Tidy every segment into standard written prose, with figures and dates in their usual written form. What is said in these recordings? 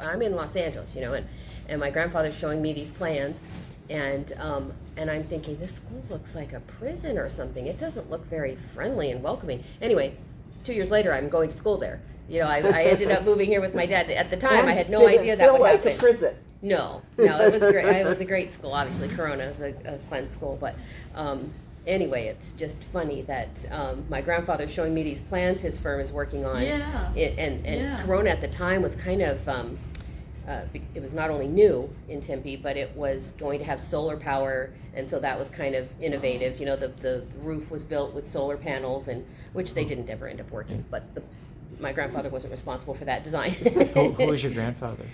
I'm in Los Angeles, and my grandfather's showing me these plans, and I'm thinking, this school looks like a prison or something. It doesn't look very friendly and welcoming. Anyway, 2 years later, I'm going to school there. I ended up moving here with my dad. At the time, I had no idea that would happen. Did it feel like a prison? No, it was great. It was a great school. Obviously, Corona is a fun school, but anyway, it's just funny that my grandfather's showing me these plans his firm is working on. Yeah. And Corona at the time was kind of, it was not only new in Tempe, but it was going to have solar power, and so that was kind of innovative. The roof was built with solar panels, and which they didn't ever end up working, but my grandfather wasn't responsible for that design. Who was your grandfather?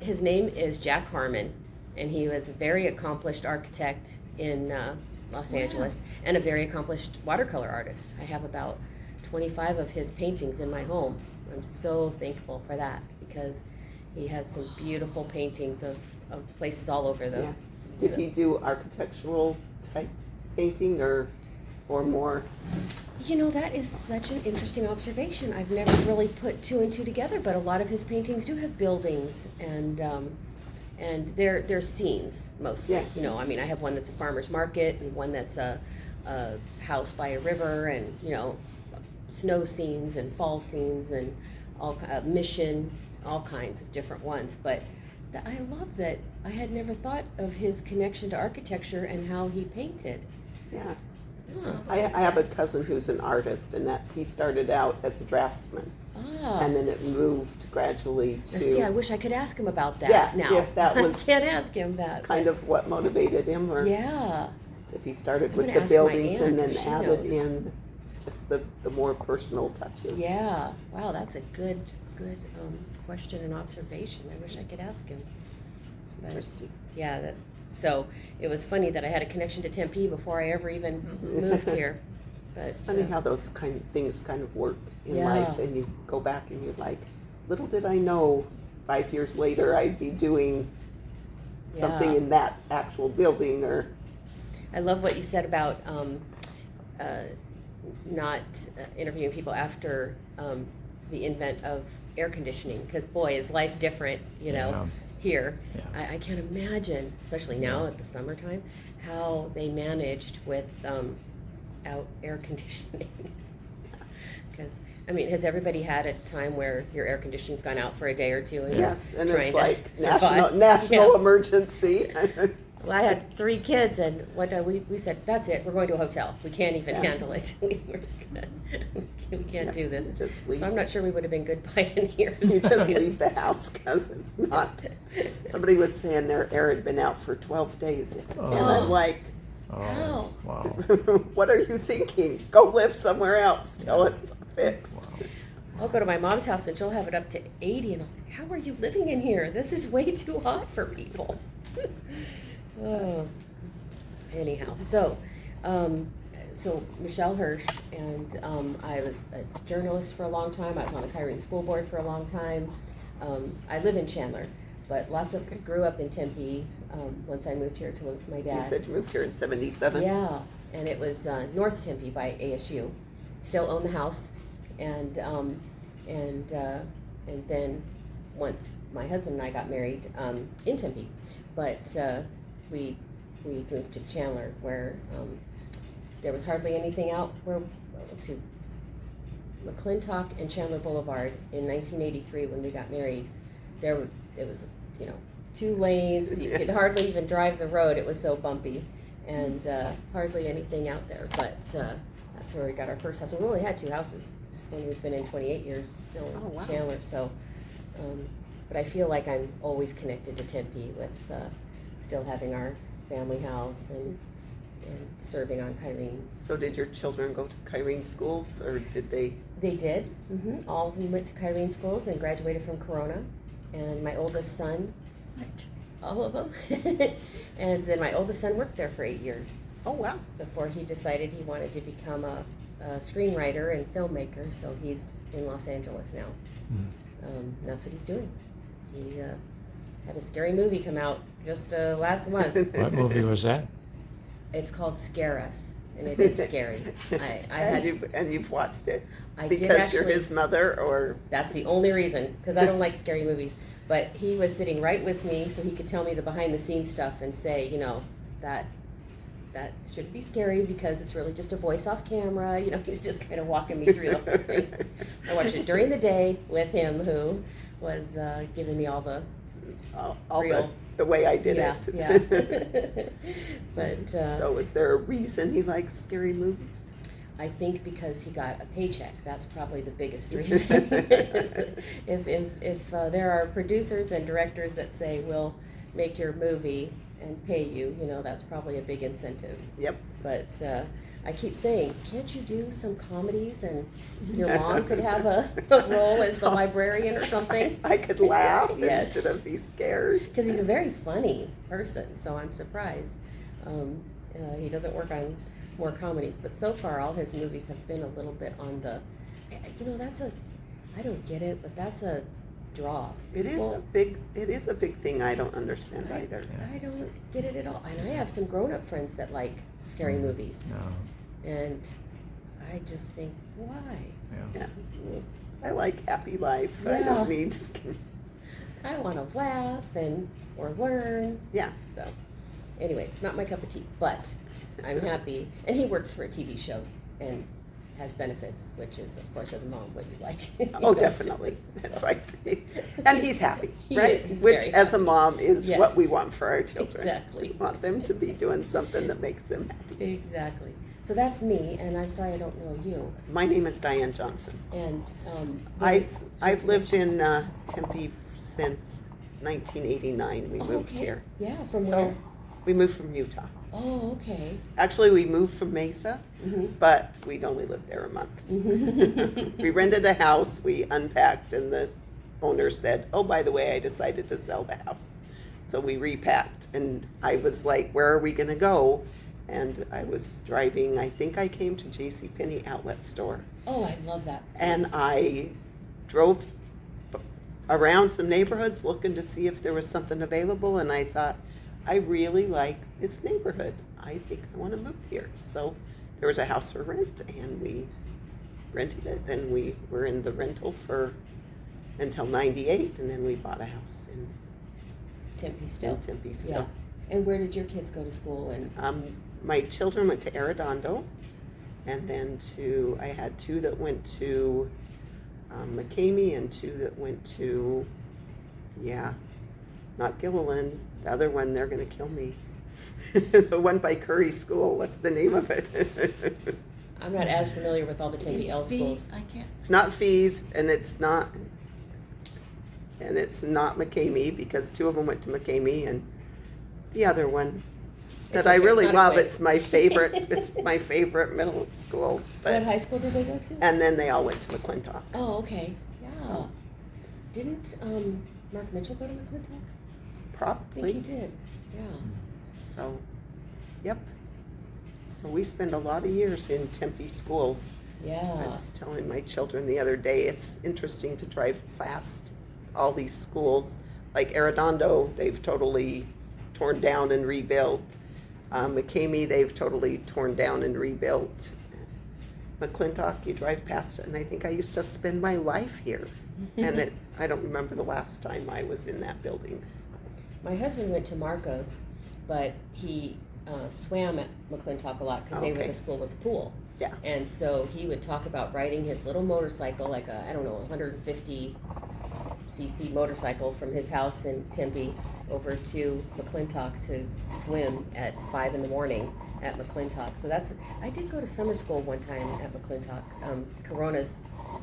His name is Jack Harmon, and he was a very accomplished architect in Los Angeles, and a very accomplished watercolor artist. I have about 25 of his paintings in my home. I'm so thankful for that, because he has some beautiful paintings of places all over the... Yeah. Did he do architectural type painting or more? That is such an interesting observation. I've never really put two and two together, but a lot of his paintings do have buildings, and they're scenes mostly. Yeah. I have one that's a farmer's market, and one that's a house by a river, and snow scenes and fall scenes, and mission, all kinds of different ones. But I love that I had never thought of his connection to architecture and how he painted. Yeah. Huh. I have a cousin who's an artist, and he started out as a draftsman, and then it moved gradually to... Now, see, I wish I could ask him about that. Yeah, now. if that was I can't ask him that. kind of what motivated him, or if he started with the buildings and then added in just the more personal touches. Yeah. Wow, that's a good question and observation. I wish I could ask him. Interesting. Yeah, so it was funny that I had a connection to Tempe before I ever even moved here. But it's funny how those things kind of work in life, and you go back and you're like, little did I know 5 years later I'd be doing something in that actual building. Or I love what you said about not interviewing people after the invent of air conditioning, because boy, is life different, here. Yeah. I can't imagine, especially now at the summertime, how they managed without air conditioning. Because, has everybody had a time where your air conditioning's gone out for a day or two? And yes, and it's like national emergency. Well, I had 3 kids, and one time we said, that's it, we're going to a hotel. We can't even handle it. We can't do this. Just leave. So I'm not sure we would have been good pioneers. You just leave the house, because it's not. Somebody was saying their air had been out for 12 days. And I'm like, wow. What are you thinking? Go live somewhere else till it's fixed. Wow. I'll go to my mom's house, and she'll have it up to 80, and I'll think, how are you living in here? This is way too hot for people. Oh, anyhow, so Michelle Hirsch, and I was a journalist for a long time. I was on the Kyrene School Board for a long time. I live in Chandler, but grew up in Tempe. Once I moved here to live with my dad. You said you moved here in '77. Yeah, and it was North Tempe by ASU. Still own the house, and then once my husband and I got married in Tempe, but we moved to Chandler, where there was hardly anything out where, McClintock and Chandler Boulevard in 1983 when we got married. It was 2 lanes. You could hardly even drive the road. It was so bumpy, and hardly anything out there. But that's where we got our first house. We only had 2 houses. This one we've been in 28 years still in Chandler. So, but I feel like I'm always connected to Tempe with still having our family house and serving on Kyrene. So did your children go to Kyrene schools, or did they? They did. Mm-hmm. All of them went to Kyrene schools and graduated from Corona. And my oldest son, all of them. And then my oldest son worked there for 8 years. Oh, wow. Before he decided he wanted to become a screenwriter and filmmaker. So he's in Los Angeles now. That's what he's doing. He had a scary movie come out just last month. What movie was that? It's called Scare Us. and it is scary. And you've watched it I did because you're actually. his mother, or That's the only reason, because I don't like scary movies. But he was sitting right with me, so he could tell me the behind the scenes stuff and say, you know, that should be scary because it's really just a voice off camera. You know, he's just kind of walking me through the whole thing. I watched it during the day with him, who was giving me all the all real. the way I did Yeah, it. yeah. But So is there a reason he likes scary movies? I think because he got a paycheck, that's probably the biggest reason. if there are producers and directors that say, we'll make your movie and pay you, you know, that's probably a big incentive. Yep. But I keep saying, can't you do some comedies and your mom could have a role as the librarian or something? I could laugh Yes. instead of be scared. Because he's a very funny person, so I'm surprised. He doesn't work on more comedies, but so far all his movies have been a little bit on the, you know, I don't get it, but that's a draw. It is a big thing I don't understand either. I don't get it at all. And I have some grown-up friends that like scary movies. No. And I just think, why? Yeah. Yeah. I like happy life. I Yeah. don't need I want to laugh or learn. Yeah. So, anyway, it's not my cup of tea, but I'm happy. And he works for a TV show and has benefits, which is, of course, as a mom, what you like. Oh, definitely. That's right. And he's happy, He right? is. He's Which, very as a happy. mom, is Yes. what we want for our children. Exactly. We want them to be doing something that makes them happy. Exactly. So that's me, and I'm sorry I don't know you. My name is Diane Johnson. And I've lived in Tempe since 1989. We moved here. Yeah, from So, where? We moved from Utah. Oh, okay. Actually, we moved from Mesa, Mm-hmm. but we'd only lived there a month. We rented a house, we unpacked, and the owner said, oh, by the way, I decided to sell the house. So we repacked, and I was like, where are we gonna go? And I was driving, I think I came to JCPenney Outlet Store. Oh, I love that place. And I drove around some neighborhoods looking to see if there was something available, and I thought, I really like this neighborhood. I think I want to move here. So there was a house for rent, and we rented it, and we were in the rental until '98, and then we bought a house in Tempe still. Tempe Yeah. still. And where did your kids go to school? And My children went to Arredondo, and then I had two that went to McCamey, and two that went to, not Gilliland. The other one, they're gonna kill me. The one by Curry School, what's the name of it? I'm not as familiar with all the Tempe L schools. I can't. It's not Fees, and it's not McCamey, because two of them went to McCamey, and the other one It's that I okay, really it's not a love, quiz. it's my favorite, it's my favorite middle school. What high school did they go to? And then they all went to McClintock. Oh, okay. Yeah. So- Didn't Mark Mitchell go to McClintock? I Probably. think he did. Yeah. So, yep. So we spend a lot of years in Tempe schools. I Yeah. was telling my children the other day, it's interesting to drive past all these schools. Like Arredondo, they've totally torn down and rebuilt. McCamey, they've totally torn down and rebuilt. McClintock, you drive past it, and I think I used to spend my life here. And I don't remember the last time I was in that building. So. My husband went to Marcos, but he swam at McClintock a lot because they were Okay. the school with the pool. Yeah. And so he would talk about riding his little motorcycle, like a, I don't know, 150 cc motorcycle from his house in Tempe over to McClintock to swim at 5 in the morning at McClintock. So I did go to summer school one time at McClintock. Corona's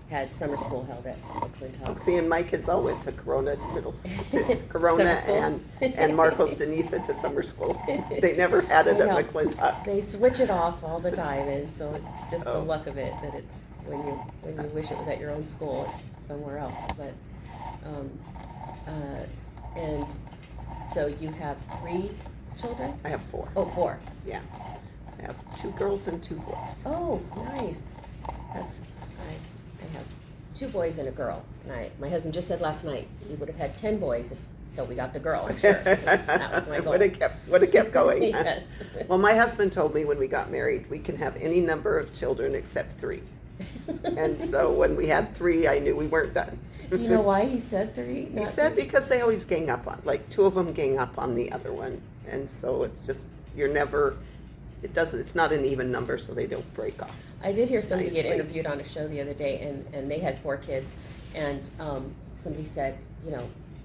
had summer school held at McClintock. See, and my kids all went to Corona to middle school, to Corona Summer school? and Marcos Denisa to summer school. They never had it I know. at McClintock. They switch it off all the time, and so it's just the Oh. luck of it that it's when you wish it was at your own school, it's somewhere else. But and so you have 3 children? I have 4. Oh, 4. Yeah. I have 2 girls and 2 boys. Oh, nice. I have 2 boys and a girl. And my husband just said last night he would have had 10 boys if So we got the girl, I'm sure. That was my goal. Would have kept going. Yes. Well, my husband told me when we got married, we can have any number of children except 3. And so when we had 3, I knew we weren't done. Do you know why he said 3? He said because they always gang up on, like 2 of them gang up on the other one. And so it's just, it's not an even number, so they don't break off. I did hear somebody get nicely. interviewed on a show the other day, and they had 4 kids, and somebody said,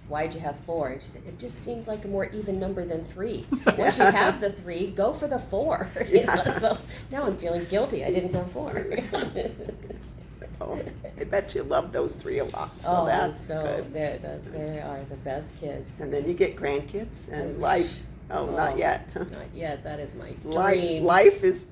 why'd you have 4? And she said, it just seemed like a more even number than 3. Once you have the 3, go for the 4. So now I'm feeling guilty. I didn't have 4. Oh, I bet you love those 3 a lot, so that's good. They are the best kids. And then you get grandkids and wish. life. Oh, not yet. Not yet. That is my Life, dream. life is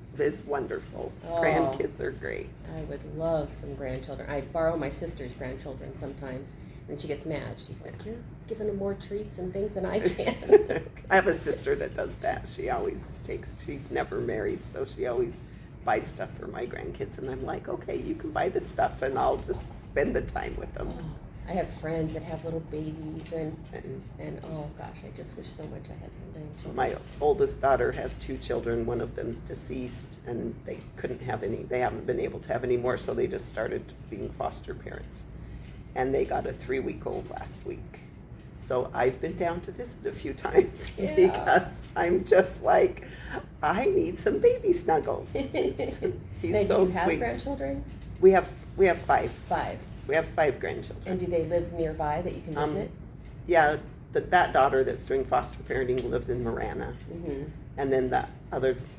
wonderful. Oh. Grandkids are great. I would love some grandchildren. I borrow my sister's grandchildren sometimes, and she gets mad. She's like, "You're giving them more treats and things than I can." I have a sister that does that. She's never married, so she always buys stuff for my grandkids, and I'm like, okay, you can buy this stuff, and I'll just spend the time with them. Oh, I have friends that have little babies, and oh gosh, I just wish so much I had some grandchildren. My oldest daughter has 2 children. One of them's deceased, and they haven't been able to have any more, so they just started being foster parents. And they got a 3-week-old last week. So I've been down to visit a few times Yeah. because I'm just like, I need some baby snuggles. He's Now, so do you have sweet. grandchildren? We have 5. 5. We have 5 grandchildren. And do they live nearby that you can visit? Yeah, that daughter that's doing foster parenting lives in Marana. Mm-hmm. And then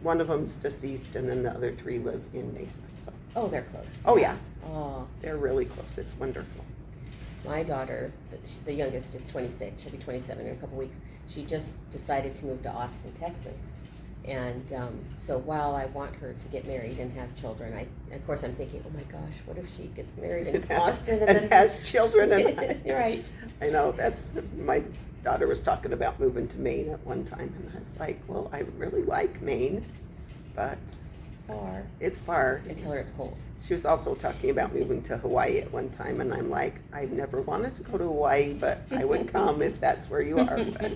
one of them's deceased, and then the other 3 live in Mesa. So. Oh, they're close. Oh yeah, Oh, they're really close. It's wonderful. my daughter, the youngest, is 26. She'll be 27 in a couple weeks. She just decided to move to Austin, Texas. And so while I want her to get married and have children, of course I'm thinking, oh my gosh, what if she gets married in Austin and then has children? You're right. I know, my daughter was talking about moving to Maine at one time, and I was like, well, I really like Maine, but It's far. it's far. And tell her it's cold. She was also talking about moving to Hawaii at one time, and I'm like, I've never wanted to go to Hawaii, but I would come if that's where you are. But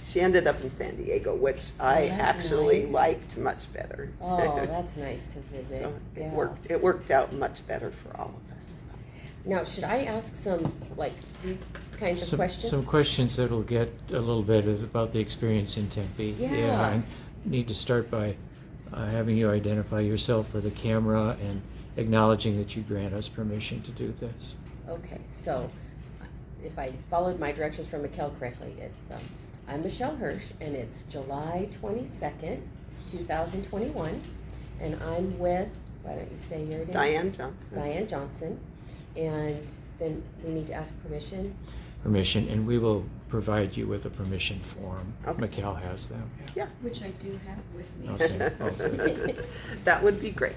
she ended up in San Diego, which I that's actually nice. liked much better. Oh, that's nice to visit. So Yeah. it worked out much better for all of us. Now, should I ask some, like, these kinds of questions? Some questions that'll get a little bit about the experience in Tempe. Yeah, I Yes. need to start by having you identify yourself for the camera and acknowledging that you grant us permission to do this. Okay, so if I followed my directions from Mikkel correctly, I'm Michelle Hirsch, and it's July 22nd, 2021, and I'm with, why don't you say your name? Diane Johnson. Diane Johnson, and then we need to ask permission. Permission, and we will provide you with a permission form. Okay. Mikkel has them. Yeah. Which I do have with me. Okay. Okay. That would be great.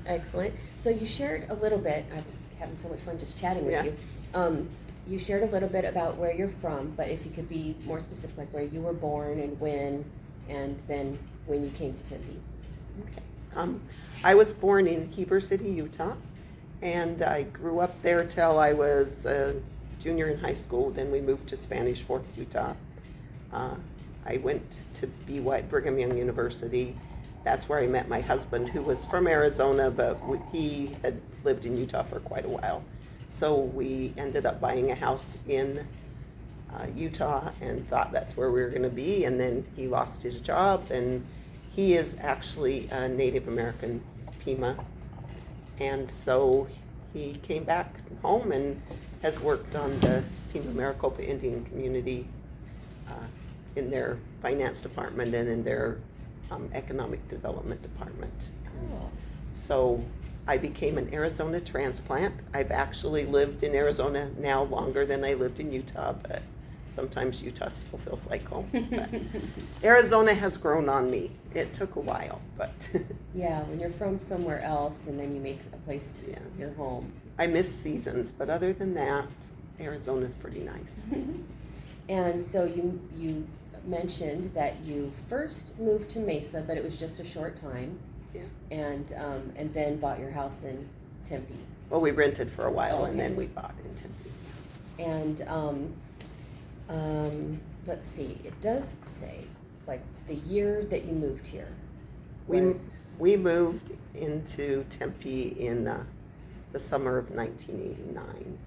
Excellent. So you shared a little bit, I was having so much fun just chatting with Yeah. you. You shared a little bit about where you're from, but if you could be more specific, like where you were born and when, and then when you came to Tempe. Okay. I was born in Heber City, Utah, and I grew up there till I was a junior in high school. Then we moved to Spanish Fork, Utah. I went to Brigham Young University. That's where I met my husband, who was from Arizona, but he had lived in Utah for quite a while. So we ended up buying a house in Utah and thought that's where we were going to be. And then he lost his job, and he is actually a Native American Pima. And so he came back home and has worked on the Pima Maricopa Indian community in their finance department and in their economic development department. Oh. So I became an Arizona transplant. I've actually lived in Arizona now longer than I lived in Utah, but sometimes Utah still feels like home. But Arizona has grown on me. It took a while, but Yeah, when you're from somewhere else and then you make a place Yeah. your home. I miss seasons, but other than that, Arizona's pretty nice. And so you mentioned that you first moved to Mesa, but it was just a short time. Yeah. And then bought your house in Tempe. Well, we rented for a while and Okay. then we bought in Tempe. And Let's see, it does say, like, the year that you moved here We was, we moved into Tempe in the summer of 1989.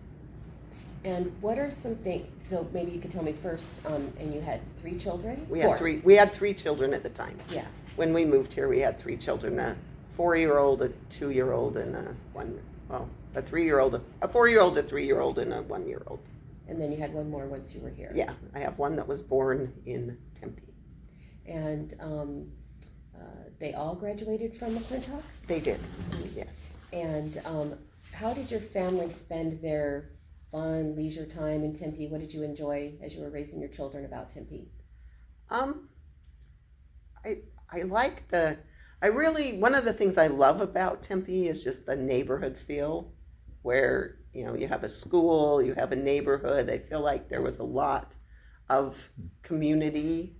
and what are some things, so maybe you could tell me first, and you had 3 children? We Four. had three. We had 3 children at the time. Yeah, When we moved here, we had 3 children: a 4-year-old, a 2-year-old, and a 3-year-old, a 4-year-old, a 3-year-old, and a 1-year-old. and then you had one more once you were here. Yeah, I have one that was born in Tempe. And they all graduated from McClintock? They did, yes. And how did your family spend their fun, leisure time in Tempe? What did you enjoy as you were raising your children about Tempe? I like one of the things I love about Tempe is just the neighborhood feel, where, you have a school, you have a neighborhood. I feel like there was a lot of community,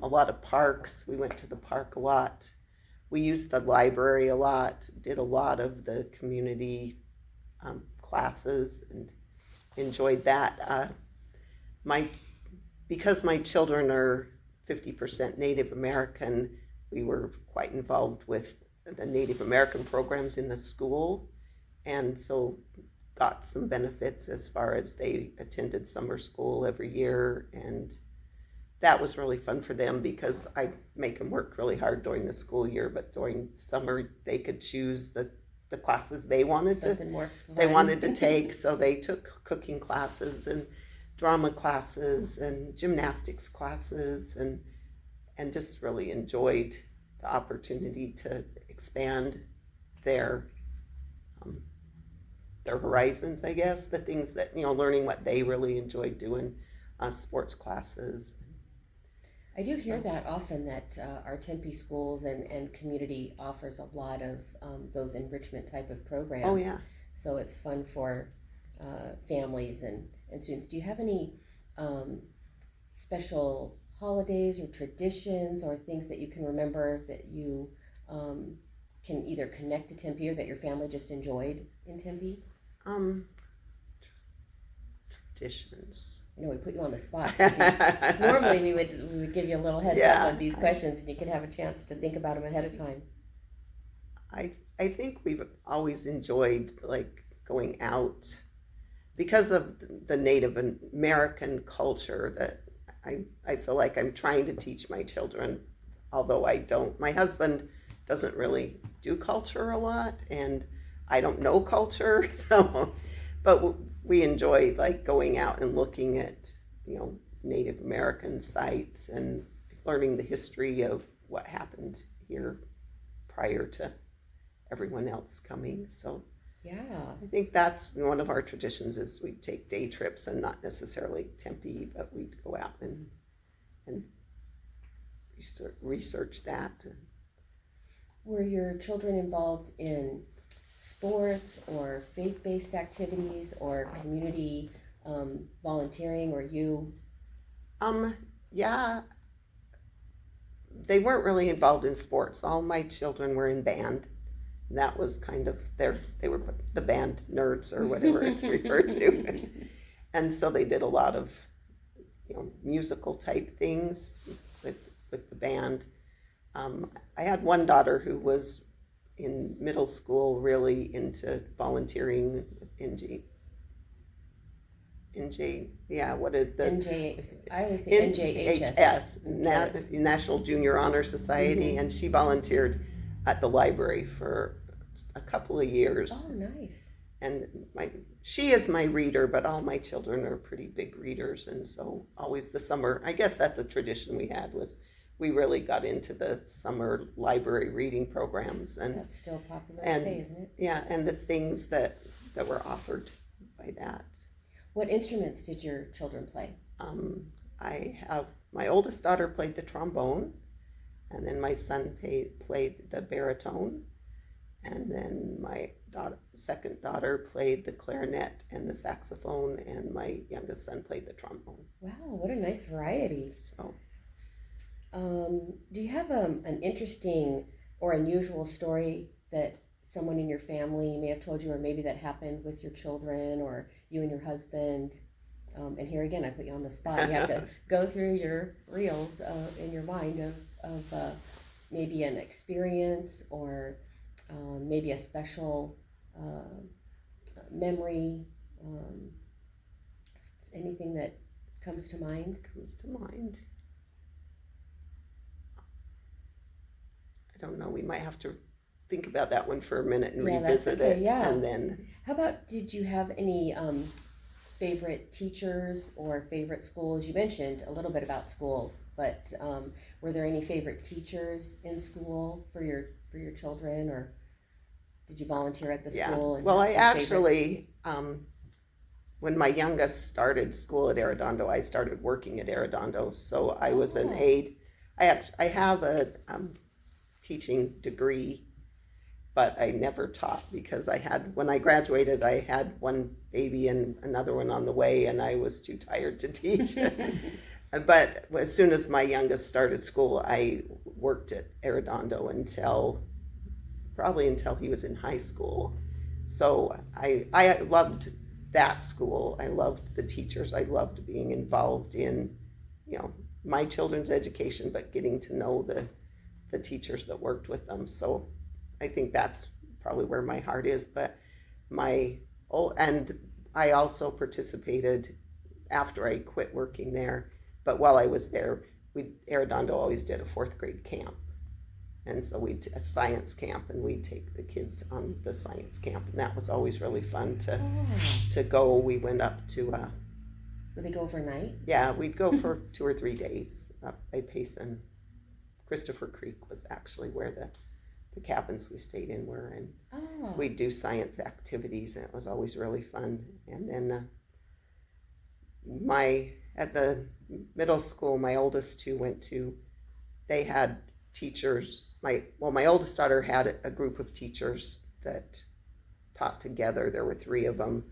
a lot of parks. We went to the park a lot. We used the library a lot, did a lot of the community classes, and enjoyed that. Because my children are 50% Native American, we were quite involved with the Native American programs in the school, and so got some benefits as far as they attended summer school every year, and that was really fun for them because I make them work really hard during the school year, but during summer they could choose the classes they wanted Something more they fun. wanted to take. So they took cooking classes and drama classes and gymnastics classes, and just really enjoyed the opportunity to expand their horizons, I guess, the things that, learning what they really enjoyed doing, sports classes. I do hear that often, that our Tempe schools and community offers a lot of those enrichment type of programs. Oh, yeah. So it's fun for families and students. Do you have any special holidays or traditions or things that you can remember that you can either connect to Tempe or that your family just enjoyed in Tempe? Traditions. I know we put you on the spot. Normally we would give you a little heads up of these questions, and you could have a chance to think about them ahead of time. I think we've always enjoyed, like, going out because of the Native American culture that I feel like I'm trying to teach my children, although I don't. My husband doesn't really do culture a lot, and I don't know culture, so, but we enjoy, like, going out and looking at, Native American sites and learning the history of what happened here prior to everyone else coming. So Yeah. I think that's one of our traditions, is we take day trips, and not necessarily Tempe, but we'd go out and research that. Were your children involved in sports or faith-based activities or community volunteering, or you? Yeah, they weren't really involved in sports. All my children were in band. That was kind of they were the band nerds, or whatever it's referred to. And so they did a lot of, musical type things with the band. I had one daughter who was in middle school really into volunteering with I always say NJHS. National Junior Honor Society, and she volunteered at the library for a couple of years. Oh, nice. And she is my reader, but all my children are pretty big readers, and so always the summer, I guess that's a tradition we had, was we really got into the summer library reading programs. And that's still popular today, isn't it? Yeah, and the things that were offered by that. What instruments did your children play? My oldest daughter played the trombone, and then my son played the baritone, and then my second daughter played the clarinet and the saxophone, and my youngest son played the trombone. Wow, what a nice variety. So, do you have an interesting or unusual story that someone in your family may have told you, or maybe that happened with your children or you and your husband, and here again, I put you on the spot. You have to go through your reels in your mind of maybe an experience or maybe a special memory, anything that comes to mind. I don't know. We might have to think about that one for a minute and Yeah, that's revisit okay, it, yeah. and then. How about, did you have any favorite teachers or favorite schools? You mentioned a little bit about schools, but were there any favorite teachers in school for your children, or did you volunteer at the school? And Well, I have some actually, when my youngest started school at Arredondo, I started working at Arredondo, so I was an aide. I have a teaching degree, but I never taught because when I graduated, I had one baby and another one on the way, and I was too tired to teach. But as soon as my youngest started school, I worked at Arredondo probably until he was in high school. So I loved that school. I loved the teachers. I loved being involved in, my children's education, but getting to know the teachers that worked with them. So I think that's probably where my heart is. But and I also participated after I quit working there. But while I was there, Arredondo always did a 4th grade camp. And so a science camp, and we'd take the kids on the science camp, and that was always really fun to go. We went up to would they go overnight? Yeah, we'd go for 2 or 3 days up by Payson. Christopher Creek was actually where the cabins we stayed in were, and we'd do science activities, and it was always really fun. And then at the middle school, my oldest two they had teachers. My oldest daughter had a group of teachers that taught together. There were 3 of them,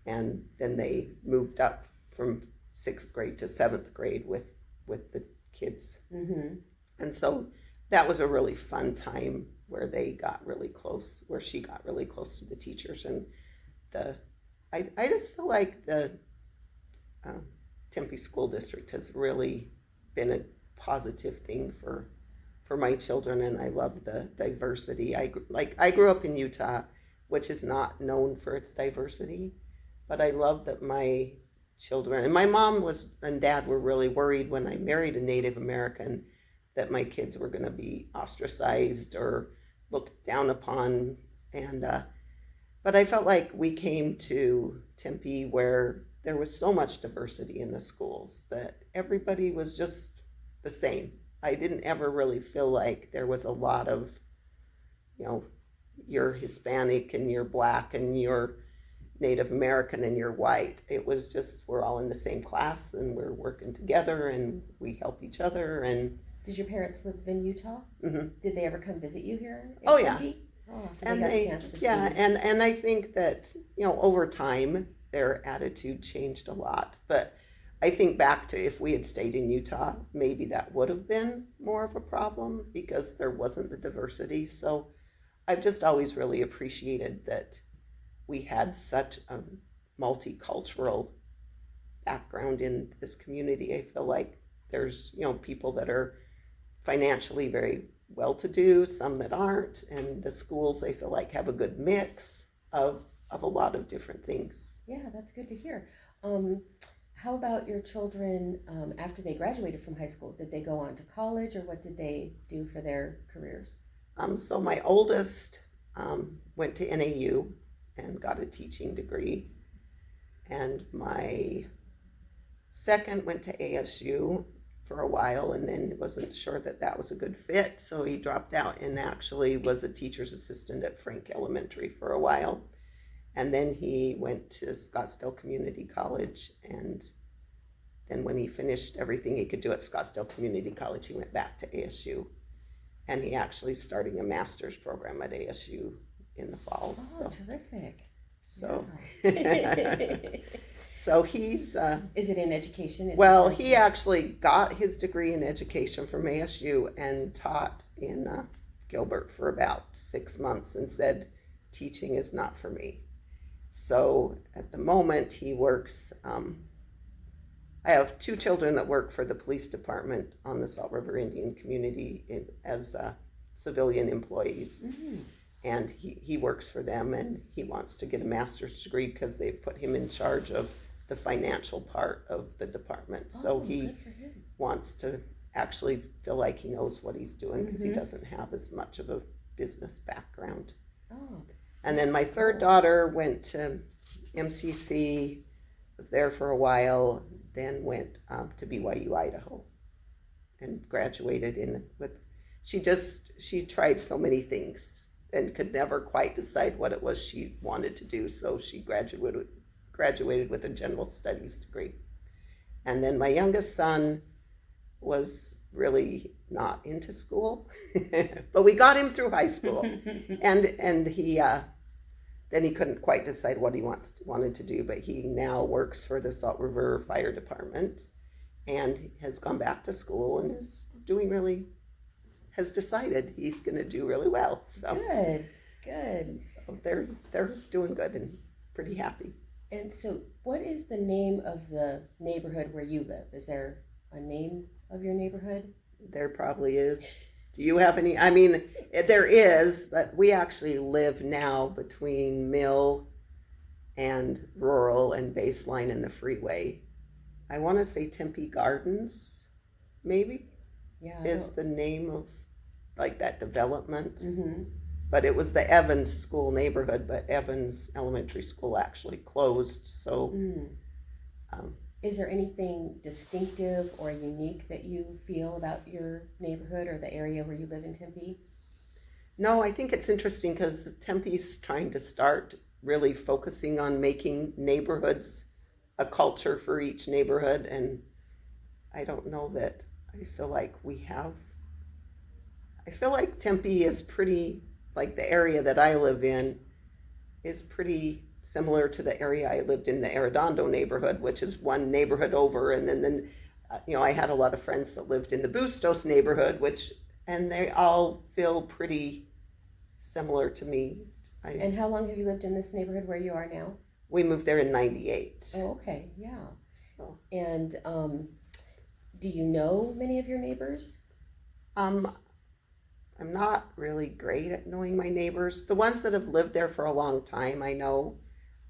and then they moved up from 6th grade to 7th grade with the kids. Mm-hmm. And so that was a really fun time where they got really close, where she got really close to the teachers. And I just feel like the Tempe School District has really been a positive thing for my children, and I love the diversity. I grew up in Utah, which is not known for its diversity, but I love that my children, and my mom and dad were really worried when I married a Native American that my kids were going to be ostracized or looked down upon, but I felt like we came to Tempe where there was so much diversity in the schools that everybody was just the same. I didn't ever really feel like there was a lot of, you're Hispanic and you're Black and you're Native American and you're white. It was just, we're all in the same class and we're working together and we help each other. And did your parents live in Utah? Mm-hmm. Did they ever come visit you here in Tempe? Oh, so and they got a chance to see. And I think that, over time, their attitude changed a lot. But I think back to if we had stayed in Utah, maybe that would have been more of a problem because there wasn't the diversity. So I've just always really appreciated that we had such a multicultural background in this community. I feel like there's, people that are financially very well-to-do, some that aren't, and the schools, I feel like, have a good mix of a lot of different things. Yeah, that's good to hear. How about your children after they graduated from high school? Did they go on to college, or what did they do for their careers? So my oldest went to NAU and got a teaching degree, and my second went to ASU for a while and then wasn't sure that was a good fit, so he dropped out and actually was a teacher's assistant at Frank Elementary for a while. And then he went to Scottsdale Community College, and then when he finished everything he could do at Scottsdale Community College, he went back to ASU, and he actually starting a master's program at ASU in the fall. Oh, so terrific. So yeah. so he's is it in education? He actually got his degree in education from ASU and taught in Gilbert for about 6 months and said teaching is not for me. So at the moment he works I have 2 children that work for the police department on the Salt River Indian community as civilian employees. Mm. And he works for them, and he wants to get a master's degree because they've put him in charge of the financial part of the department. So Oh, he good for him. wants to actually feel like he knows what he's doing because he Mhm. doesn't have as much of a business background. Oh, And then my third daughter went to MCC, was there for a while, then went to BYU, Idaho, and graduated she tried so many things and could never quite decide what it was she wanted to do. So she graduated with a general studies degree. And then my youngest son was really not into school, but we got him through high school. and he then he couldn't quite decide what he wanted to do, but he now works for the Salt River Fire Department and has gone back to school and is has decided he's going to do really well. So Good. so they're doing good and pretty happy. And so, what is the name of the neighborhood where you live? Is there a name of your neighborhood? There probably is. Do you have any? I mean, there is, but we actually live now between Mill and Rural and Baseline and the freeway. I want to say Tempe Gardens, maybe, Yeah. is the name of like that development. Mm-hmm. But it was the Evans School neighborhood, but Evans Elementary School actually closed. So Is there anything distinctive or unique that you feel about your neighborhood or the area where you live in Tempe? no, I think it's interesting because Tempe's trying to start really focusing on making neighborhoods a culture for each neighborhood. And I don't know that I feel like Tempe is pretty, like the area that I live in is pretty similar to the area I lived in, the Arredondo neighborhood, which is one neighborhood over. And then I had a lot of friends that lived in the Bustos neighborhood, and they all feel pretty similar to me. And how long have you lived in this neighborhood where you are now? We moved there in '98. Oh, okay, yeah. So, And do you know many of your neighbors? I'm not really great at knowing my neighbors. The ones that have lived there for a long time, I know.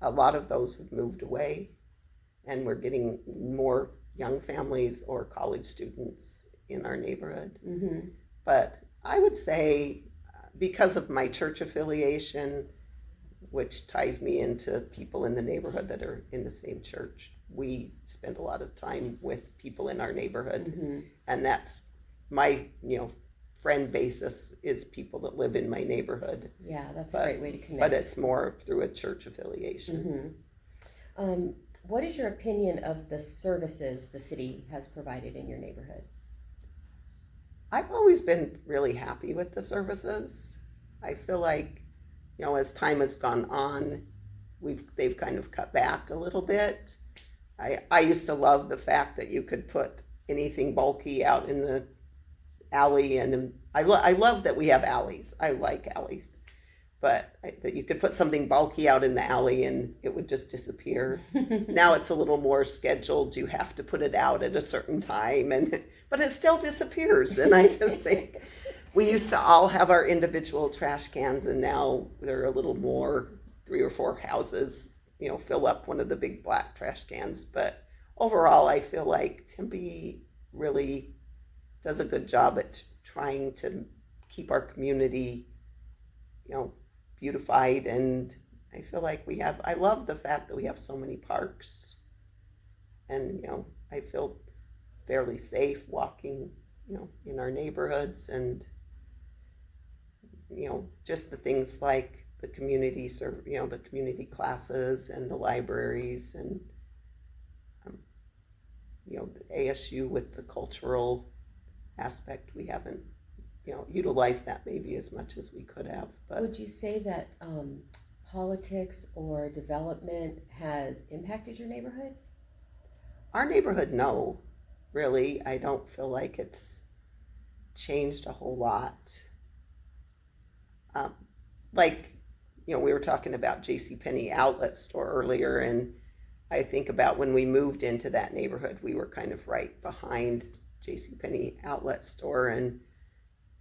A lot of those have moved away, and we're getting more young families or college students in our neighborhood. Mm-hmm. But I would say, because of my church affiliation, which ties me into people in the neighborhood that are in the same church, we spend a lot of time with people in our neighborhood. Mm-hmm. And that's my, friend basis is people that live in my neighborhood. Yeah, that's a great way to connect. But it's more through a church affiliation. Mm-hmm. What is your opinion of the services the city has provided in your neighborhood? I've always been really happy with the services. I feel like, as time has gone on, they've kind of cut back a little bit. I used to love the fact that you could put anything bulky out in the alley, and I love that we have alleys. I like alleys, but that you could put something bulky out in the alley and it would just disappear. Now it's a little more scheduled. You have to put it out at a certain time, but it still disappears. And I just think we used to all have our individual trash cans, and now they're a little more 3 or 4 houses, fill up one of the big black trash cans. But overall, I feel like Tempe really does a good job at trying to keep our community, beautified. And I feel like I love the fact that we have so many parks, and, I feel fairly safe walking, in our neighborhoods. And, just the things like the community the community classes and the libraries, and, the ASU with the cultural aspect. We haven't utilized that maybe as much as we could have. But would you say that politics or development has impacted your neighborhood? Our neighborhood, no, really. I don't feel like it's changed a whole lot. We were talking about JCPenney outlet store earlier, and I think about when we moved into that neighborhood, we were kind of right behind JCPenney outlet store, and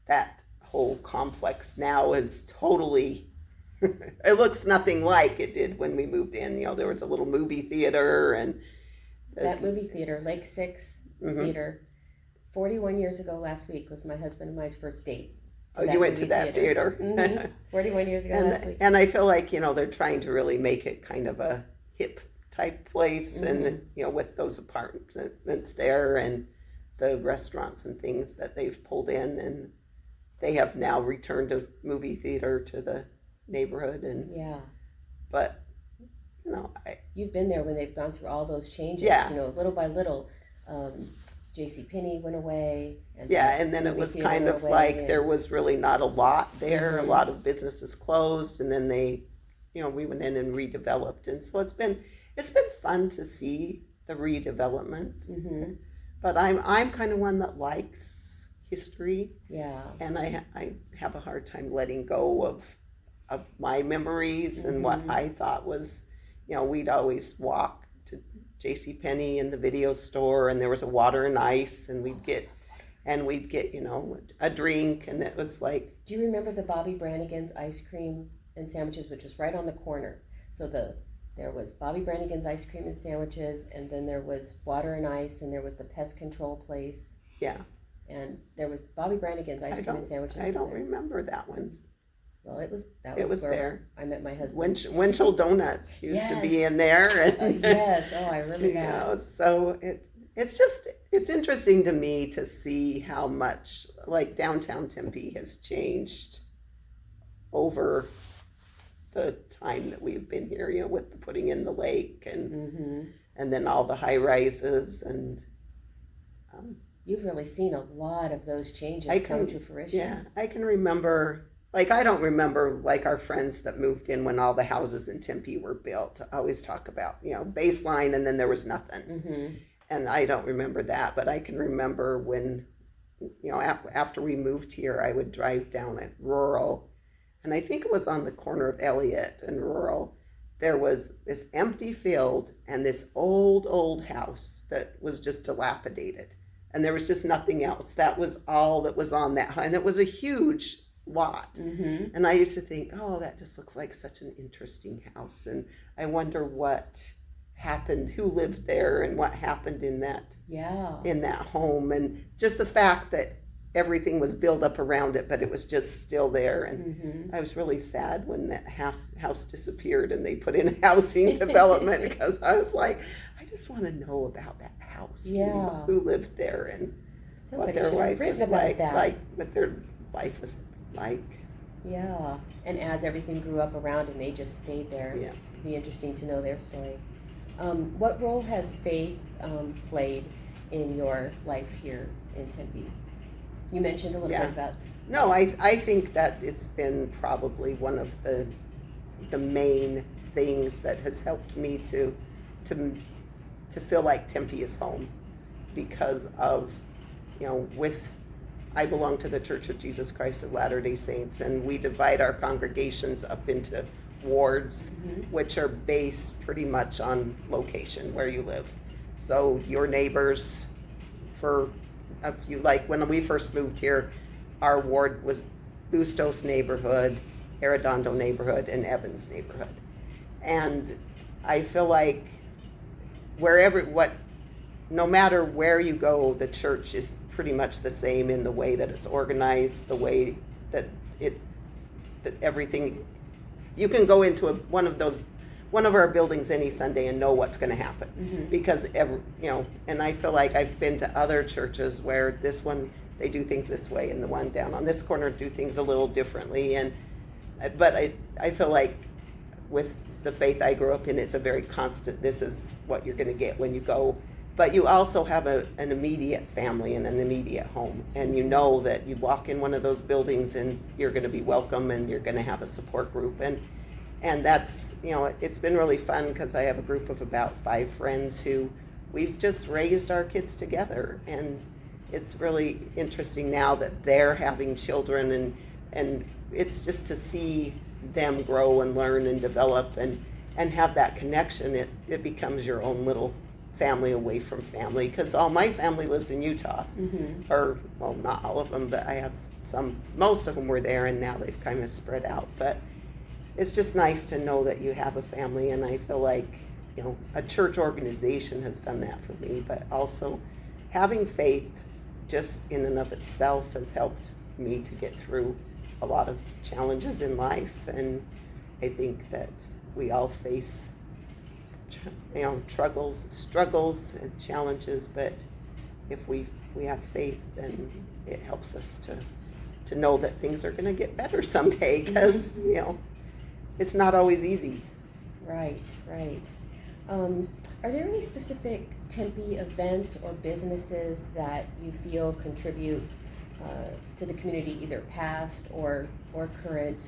that whole complex now is totally, it looks nothing like it did when we moved in. You know, there was a little movie theater and that movie theater, Lake Six Theater, 41 years ago last week was my husband and my first date. Oh, you went to that theater. 41 years ago last week. And I feel like, you know, they're trying to really make it kind of a hip type place, and, you know, with those apartments there and the restaurants and things that they've pulled in, and they have now returned a movie theater to the neighborhood. And but, you know, you've been there when they've gone through all those changes. Yeah. You know, little by little, JCPenney went away. And and then it was kind of like there was really not a lot there. A lot of businesses closed, and then they, you know, we went in and redeveloped, and so it's been fun to see the redevelopment. But I'm kind of one that likes history. And I have a hard time letting go of my memories and what I thought was, you know, we'd always walk to JCPenney and the video store, and there was a water and ice, and we'd get, you know, a drink, and it was like. Do you remember the Bobby Brannigan's ice cream and sandwiches, which was right on the corner? So there was Bobby Brannigan's ice cream and sandwiches, and then there was water and ice, and there was the pest control place. And there was Bobby Brannigan's ice cream and sandwiches. I don't remember that one. Well, it was where there. I met my husband. Winchell Donuts used to be in there. And, yes, I remember you that. Know, so it's interesting to me to see how much, like, downtown Tempe has changed over the time that we've been here, you know, with the putting in the lake and then all the high rises, and you've really seen a lot of those changes come to fruition. Yeah, I can remember. Like, I don't remember, like, our friends that moved in when all the houses in Tempe were built. I always talk about, you know, baseline, and then there was nothing. And I don't remember that, but I can remember when, you know, after we moved here, I would drive down at Rural, and I think it was on the corner of Elliott and Rural. There was this empty field and this old house that was just dilapidated, and there was just nothing else. That was all that was on that, and it was a huge lot. And I used to think, oh, that just looks like such an interesting house, and I wonder what happened, who lived there, and what happened in that home, and just the fact that everything was built up around it, but it was just still there. And I was really sad when that house disappeared and they put in housing development, because I was like, I just want to know about that house, and who lived there, and what their life was like what their life was like. And as everything grew up around and they just stayed there, it'd be interesting to know their story. What role has faith played in your life here in Tempe? You mentioned a little bit about. No, I think that it's been probably one of the main things that has helped me to feel like Tempe is home, because of, you know, I belong to the Church of Jesus Christ of Latter-day Saints, and we divide our congregations up into wards, which are based pretty much on location, where you live. So your neighbors, like when we first moved here, our ward was Bustos neighborhood, Arredondo neighborhood, and Evans neighborhood. And I feel like no matter where you go, the church is pretty much the same in the way that it's organized, the way that everything, you can go into one of our buildings any Sunday and know what's going to happen, because and I feel like I've been to other churches where this one, they do things this way, and the one down on this corner do things a little differently, but I feel like with the faith I grew up in, it's a very constant, this is what you're going to get when you go. But you also have an immediate family and an immediate home, and you know that you walk in one of those buildings and you're going to be welcome, and you're going to have a support group, and that's, you know, it's been really fun, because I have a group of about 5 friends who we've just raised our kids together, and it's really interesting now that they're having children, and it's just to see them grow and learn and develop, and and have that connection, it becomes your own little family away from family, because all my family lives in Utah. Mm-hmm. Or, well, not all of them, but I have most of them were there, and now they've kind of spread out. But it's just nice to know that you have a family, and I feel like, you know, a church organization has done that for me, but also having faith just in and of itself has helped me to get through a lot of challenges in life. And I think that we all face, you know, struggles and challenges, but if we have faith, then it helps us to know that things are going to get better someday, because you know, it's not always easy. Right. Are there any specific Tempe events or businesses that you feel contribute to the community, either past or current,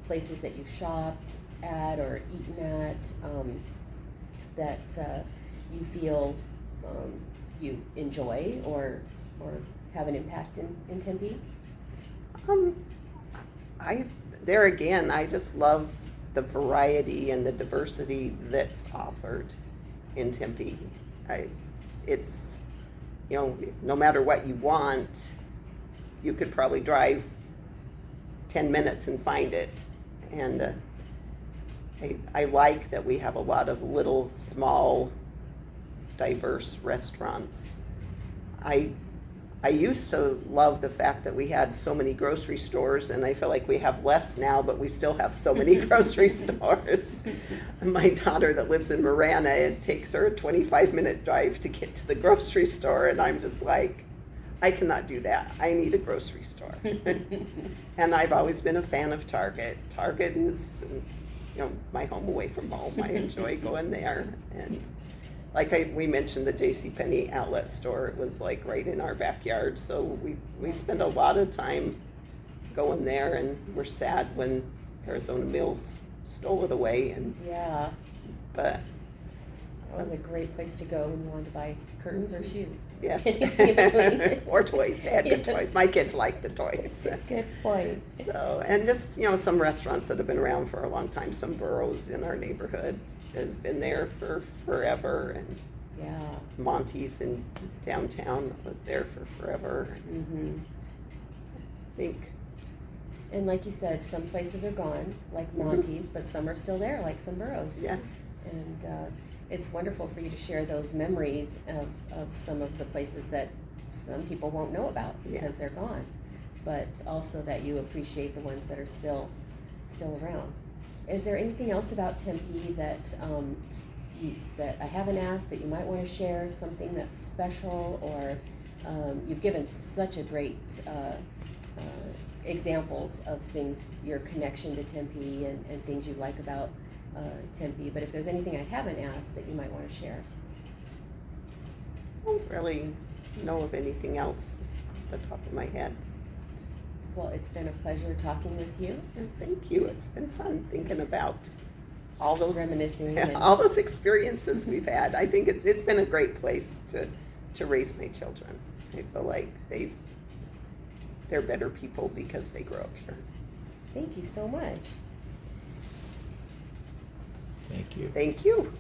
places that you've shopped at or eaten at, that you feel you enjoy or have an impact in Tempe? There again, I just love the variety and the diversity that's offered in Tempe. It's, you know, no matter what you want, you could probably drive 10 minutes and find it. And I like that we have a lot of little, small, diverse restaurants. I used to love the fact that we had so many grocery stores, and I feel like we have less now, but we still have so many grocery stores. My daughter that lives in Marana, it takes her a 25-minute drive to get to the grocery store, and I'm just like, I cannot do that. I need a grocery store. And I've always been a fan of Target. Target is, you know, my home away from home. I enjoy going there. And like we mentioned, the JCPenney outlet store, it was like right in our backyard, so we spent a lot of time going there, and we're sad when Arizona Mills stole it away. And Yeah, but that was a great place to go when you wanted to buy curtains or shoes. yes, Anything in between. or toys. They had good Yes. toys. My kids like the toys. Good point. So, and just, you know, some restaurants that have been around for a long time. Some Burroughs in our neighborhood has been there for forever, and Yeah. Monty's in downtown was there for forever. Mm-hmm. I think, And like you said, some places are gone, like Monty's, but some are still there, like some Burroughs. yeah, And it's wonderful for you to share those memories of some of the places that some people won't know about because they're gone, but also that you appreciate the ones that are still around. Is there anything else about Tempe that that I haven't asked that you might want to share? Something that's special, or you've given such a great examples of things, your connection to Tempe and things you like about Tempe. But if there's anything I haven't asked that you might want to share. I don't really know of anything else off the top of my head. Well, it's been a pleasure talking with you. And thank you. It's been fun thinking about all those Reminiscing. yeah, all those experiences we've had. I think it's been a great place to raise my children. I feel like they're better people because they grew up here. Thank you so much. Thank you. Thank you.